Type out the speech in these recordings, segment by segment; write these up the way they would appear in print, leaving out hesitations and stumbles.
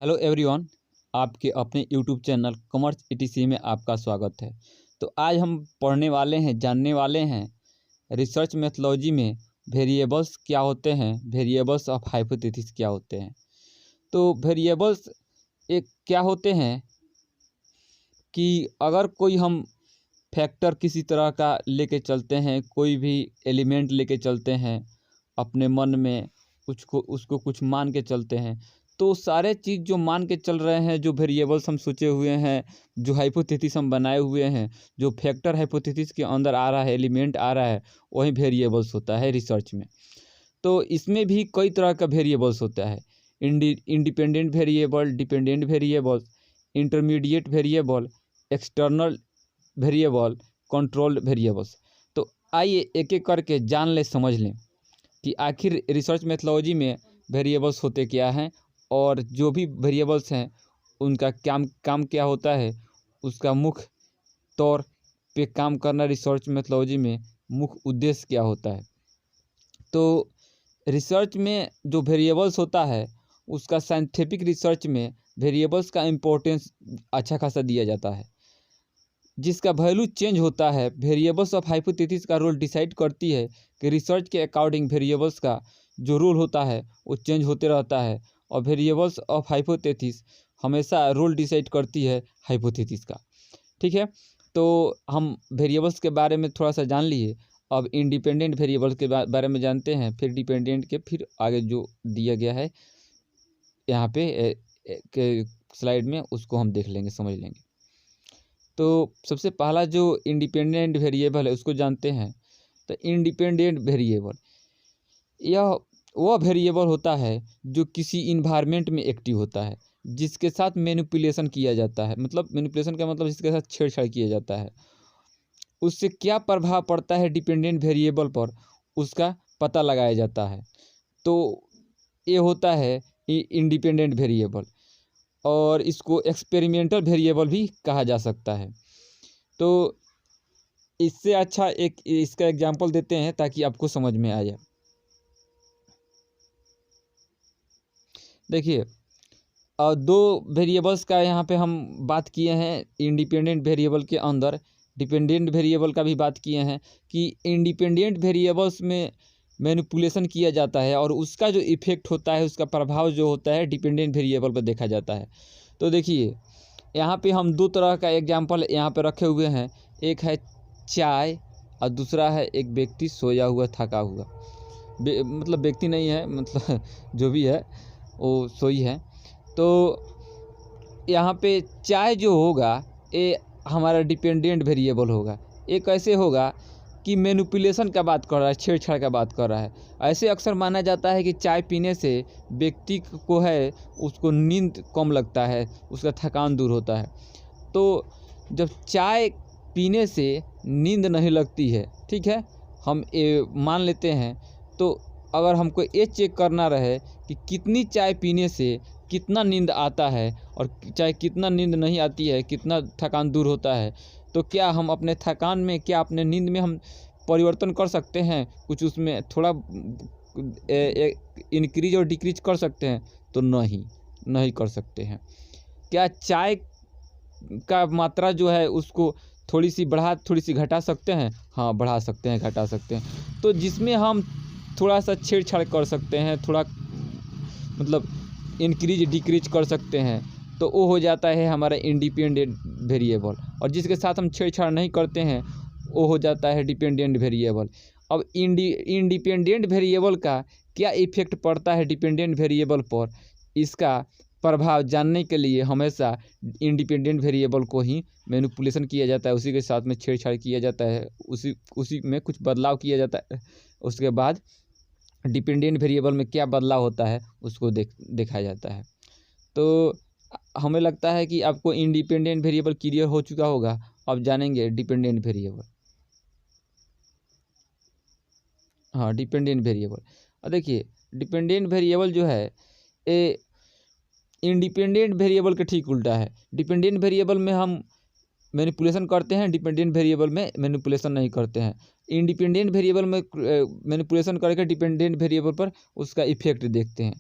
Hello everyone, आपके अपने YouTube channel commerce etc में आपका स्वागत है। तो आज हम पढ़ने वाले हैं, जानने वाले हैं रिसर्च मेथोलॉजी में वेरिएबल्स क्या होते हैं, वेरिएबल्स ऑफ हाइपोथेसिस क्या होते हैं। तो वेरिएबल्स एक क्या होते हैं कि अगर कोई हम फैक्टर किसी तरह का लेके चलते हैं, कोई भी एलिमेंट लेके चलते हैं अपने मन में, उसको कुछ मान के चलते हैं, तो सारे चीज़ जो मान के चल रहे हैं, जो वेरिएबल्स हम सोचे हुए हैं, जो हाइपोथेसिस हम बनाए हुए हैं, जो फैक्टर हाइपोथेसिस के अंदर आ रहा है, एलिमेंट आ रहा है, वही वेरिएबल्स होता है रिसर्च में। तो इसमें भी कई तरह का वेरिएबल्स होता है, independent variable, dependent variable, intermediate variable, external variable, control variables. तो आइए एक एक करके जान ले, समझ लें कि आखिर रिसर्च मेथोलॉजी में वेरिएबल्स होते क्या हैं और जो भी वेरिएबल्स हैं उनका काम क्या होता है, उसका मुख्य तौर पे काम करना रिसर्च मेथोलॉजी में मुख्य उद्देश्य क्या होता है। तो रिसर्च में जो वेरिएबल्स होता है उसका साइंटिफिक रिसर्च में वेरिएबल्स का इम्पोर्टेंस अच्छा खासा दिया जाता है, जिसका वैल्यू चेंज होता है। वेरिएबल्स ऑफ हाइपोथेसिस का रोल डिसाइड करती है कि रिसर्च के अकॉर्डिंग वेरिएबल्स का जो रोल होता है वो चेंज होते रहता है, और वेरिएबल्स ऑफ हाइपोथेसिस हमेशा रोल डिसाइड करती है हाइपोथेसिस का। ठीक है, तो हम वेरिएबल्स के बारे में थोड़ा सा जान लिए। अब इंडिपेंडेंट वेरिएबल्स के बारे में जानते हैं, फिर डिपेंडेंट के, फिर आगे जो दिया गया है यहाँ पे स्लाइड में उसको हम देख लेंगे, समझ लेंगे। तो सबसे पहला जो इंडिपेंडेंट वेरिएबल है उसको जानते हैं। तो इंडिपेंडेंट वेरिएबल यह वह वेरिएबल होता है जो किसी इन्वायरमेंट में एक्टिव होता है, जिसके साथ मैनिपुलेशन किया जाता है। मतलब मैनिपुलेशन का मतलब जिसके साथ छेड़छाड़ किया जाता है, उससे क्या प्रभाव पड़ता है डिपेंडेंट वेरिएबल पर, उसका पता लगाया जाता है। तो ये होता है इंडिपेंडेंट वेरिएबल, और इसको एक्सपेरिमेंटल वेरिएबल भी कहा जा सकता है। तो इससे अच्छा एक इसका एग्जांपल देते हैं ताकि आपको समझ में आ जाए। देखिए, दो वेरिएबल्स का यहाँ पे हम बात किए हैं इंडिपेंडेंट वेरिएबल के अंदर, डिपेंडेंट वेरिएबल का भी बात किए हैं कि इंडिपेंडेंट वेरिएबल्स में मैनिपुलेशन किया जाता है और उसका जो इफ़ेक्ट होता है, उसका प्रभाव जो होता है डिपेंडेंट वेरिएबल पर देखा जाता है। तो देखिए, यहाँ पे हम दो तरह का एग्जांपल यहाँ पे रखे हुए हैं। एक है चाय और दूसरा है एक व्यक्ति सोया हुआ, थका हुआ। मतलब व्यक्ति नहीं है, मतलब जो भी है वो सोई है। तो यहाँ पे चाय जो होगा ये हमारा डिपेंडेंट वेरिएबल होगा। ये कैसे होगा कि मैनिपुलेशन का बात कर रहा है, छेड़छाड़ का बात कर रहा है। ऐसे अक्सर माना जाता है कि चाय पीने से व्यक्ति को है उसको नींद कम लगता है, उसका थकान दूर होता है। तो जब चाय पीने से नींद नहीं लगती है, ठीक है, हम ये मान लेते हैं। तो अगर हमको ये चेक करना रहे कि कितनी चाय पीने से कितना नींद आता है और चाहे कितना नींद नहीं आती है, कितना थकान दूर होता है, तो क्या हम अपने थकान में, क्या अपने नींद में हम परिवर्तन कर सकते हैं, कुछ उसमें थोड़ा इंक्रीज और डिक्रीज कर सकते हैं? तो नहीं कर सकते हैं। क्या चाय का मात्रा जो है उसको थोड़ी सी बढ़ा, थोड़ी सी घटा सकते हैं? हाँ, बढ़ा सकते हैं, घटा सकते हैं। तो जिसमें हम थोड़ा सा छेड़छाड़ कर सकते हैं, थोड़ा मतलब इंक्रीज डिक्रीज कर सकते हैं, तो वो हो जाता है हमारा इंडिपेंडेंट वेरिएबल। और जिसके साथ हम छेड़छाड़ नहीं करते हैं वो हो जाता है डिपेंडेंट वेरिएबल। अब इंडिपेंडेंट वेरिएबल का क्या इफ़ेक्ट पड़ता है डिपेंडेंट वेरिएबल पर, इसका प्रभाव जानने के लिए हमेशा इंडिपेंडेंट वेरिएबल को ही मैनिपुलेशन किया जाता है, उसी के साथ में छेड़छाड़ किया जाता है, उसी में कुछ बदलाव किया जाता है। उसके बाद डिपेंडेंट वेरिएबल में क्या बदलाव होता है उसको देखा जाता है। तो हमें लगता है कि आपको इंडिपेंडेंट वेरिएबल क्लियर हो चुका होगा। अब जानेंगे डिपेंडेंट वेरिएबल। हाँ, डिपेंडेंट वेरिएबल। अब देखिए, डिपेंडेंट वेरिएबल जो है ये इंडिपेंडेंट वेरिएबल के ठीक उल्टा है। डिपेंडेंट वेरिएबल में हम मैनिपुलेशन करते हैं, डिपेंडेंट वेरिएबल में मैनिपुलेशन नहीं करते हैं। इंडिपेंडेंट वेरिएबल में मैनिपुलेशन करके डिपेंडेंट वेरिएबल पर उसका इफेक्ट देखते हैं।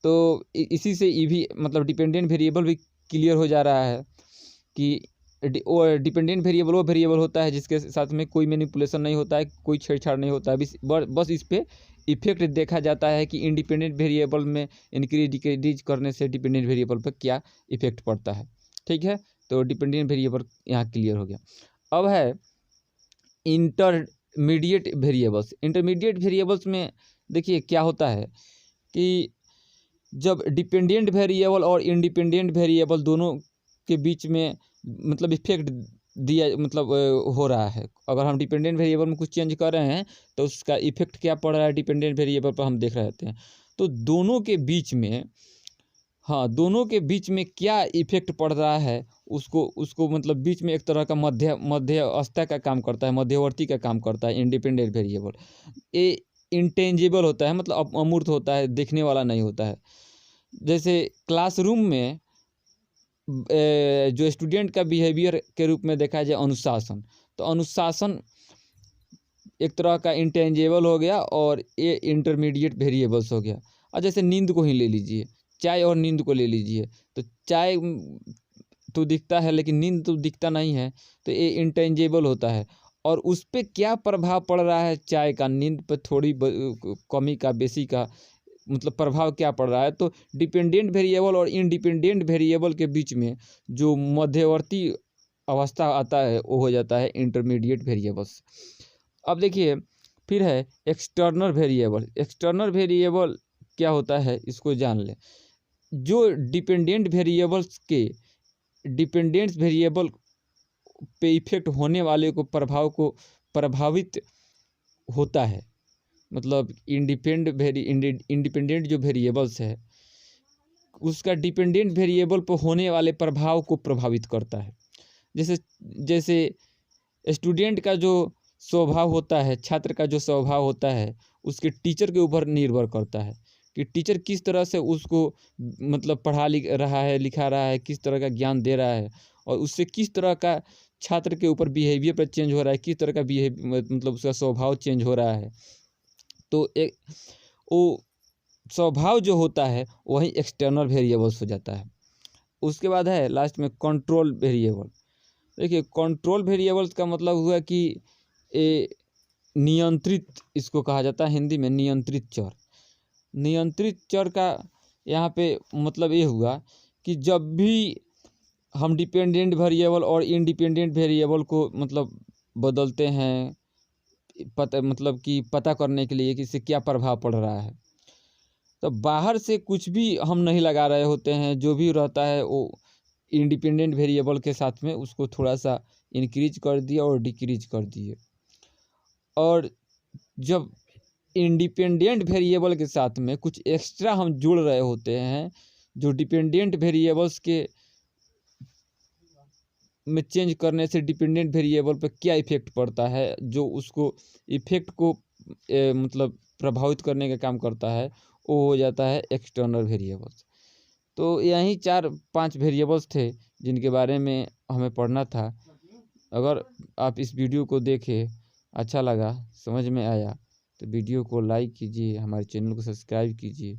तो इसी से ये भी मतलब डिपेंडेंट वेरिएबल भी क्लियर हो जा रहा है कि डिपेंडेंट वेरिएबल वो वेरिएबल होता है जिसके साथ में कोई मैनिपुलेशन नहीं होता है, कोई छेड़छाड़ नहीं होता है, बस इस पे इफेक्ट देखा जाता है कि इंडिपेंडेंट वेरिएबल में इंक्रीज डिक्रीज करने से डिपेंडेंट वेरिएबल पर क्या इफेक्ट पड़ता है। ठीक है, तो डिपेंडेंट वेरिएबल यहाँ क्लियर हो गया। अब है इंटरमीडिएट वेरिएबल्स। इंटरमीडिएट वेरिएबल्स में देखिए क्या होता है कि जब डिपेंडेंट वेरिएबल और इंडिपेंडेंट वेरिएबल दोनों के बीच में मतलब इफेक्ट दिया मतलब हो रहा है, अगर हम डिपेंडेंट वेरिएबल में कुछ चेंज कर रहे हैं तो उसका इफेक्ट क्या पड़ रहा है डिपेंडेंट वेरिएबल पर हम देख रहे होते हैं। तो दोनों के बीच में, हाँ, दोनों के बीच में क्या इफेक्ट पड़ रहा है उसको मतलब बीच में एक तरह का मध्यस्थता का काम करता है, मध्यवर्ती का काम करता है इंडिपेंडेंट वेरिएबल। ये इंटेंजिबल होता है, मतलब अमूर्त होता है, देखने वाला नहीं होता है। जैसे क्लासरूम में जो स्टूडेंट का बिहेवियर के रूप में देखा जाए अनुशासन, तो अनुशासन एक तरह का इंटेंजिबल हो गया और ये इंटरमीडिएट वेरिएबल्स हो गया। और जैसे नींद को ही ले लीजिए, चाय और नींद को ले लीजिए, तो चाय तो दिखता है लेकिन नींद तो दिखता नहीं है, तो ये इंटेंजिबल होता है। और उस पर क्या प्रभाव पड़ रहा है चाय का नींद पर, थोड़ी कमी का बेसी का मतलब प्रभाव क्या पड़ रहा है। तो डिपेंडेंट वेरिएबल और इंडिपेंडेंट वेरिएबल के बीच में जो मध्यवर्ती अवस्था आता है वो हो जाता है इंटरमीडिएट वेरिएबल्स। अब देखिए फिर है एक्सटर्नल वेरिएबल। एक्सटर्नल वेरिएबल क्या होता है इसको जान लें। जो डिपेंडेंट वेरिएबल्स के डिपेंडेंट वेरिएबल पे इफेक्ट होने वाले को प्रभाव को प्रभावित होता है, मतलब इंडिपेंडेंट जो वेरिएबल्स है उसका डिपेंडेंट वेरिएबल पर होने वाले प्रभाव को प्रभावित करता है। जैसे स्टूडेंट का जो स्वभाव होता है, छात्र का जो स्वभाव होता है, उसके टीचर के ऊपर निर्भर करता है कि टीचर किस तरह से उसको मतलब पढ़ा रहा है, लिखा रहा है, किस तरह का ज्ञान दे रहा है, और उससे किस तरह का छात्र के ऊपर बिहेवियर पर चेंज हो रहा है, किस तरह का मतलब उसका स्वभाव चेंज हो रहा है। तो एक वो स्वभाव जो होता है वही एक्सटर्नल वेरिएबल्स हो जाता है। उसके बाद है लास्ट में कंट्रोल वेरिएबल। देखिए कंट्रोल वेरिएबल्स का मतलब हुआ कि ये नियंत्रित, इसको कहा जाता है हिंदी में नियंत्रित चर। नियंत्रित चर का यहाँ पे मतलब ये हुआ कि जब भी हम डिपेंडेंट वेरिएबल और इंडिपेंडेंट वेरिएबल को मतलब बदलते हैं मतलब कि पता करने के लिए कि इससे क्या प्रभाव पड़ रहा है, तो बाहर से कुछ भी हम नहीं लगा रहे होते हैं, जो भी रहता है वो इंडिपेंडेंट वेरिएबल के साथ में उसको थोड़ा सा इंक्रीज कर दिया और डिक्रीज कर दिए। और जब इंडिपेंडेंट वेरिएबल के साथ में कुछ एक्स्ट्रा हम जोड़ रहे होते हैं, जो डिपेंडेंट वेरिएबल्स के में चेंज करने से डिपेंडेंट वेरिएबल पर क्या इफेक्ट पड़ता है, जो उसको इफेक्ट को मतलब प्रभावित करने का काम करता है, वो हो जाता है एक्सटर्नल वेरिएबल्स। तो यही 4-5 वेरिएबल्स थे जिनके बारे में हमें पढ़ना था। अगर आप इस वीडियो को देखें, अच्छा लगा, समझ में आया, तो वीडियो को लाइक कीजिए, हमारे चैनल को सब्सक्राइब कीजिए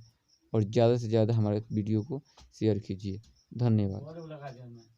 और ज़्यादा से ज़्यादा हमारे वीडियो को शेयर कीजिए। धन्यवाद।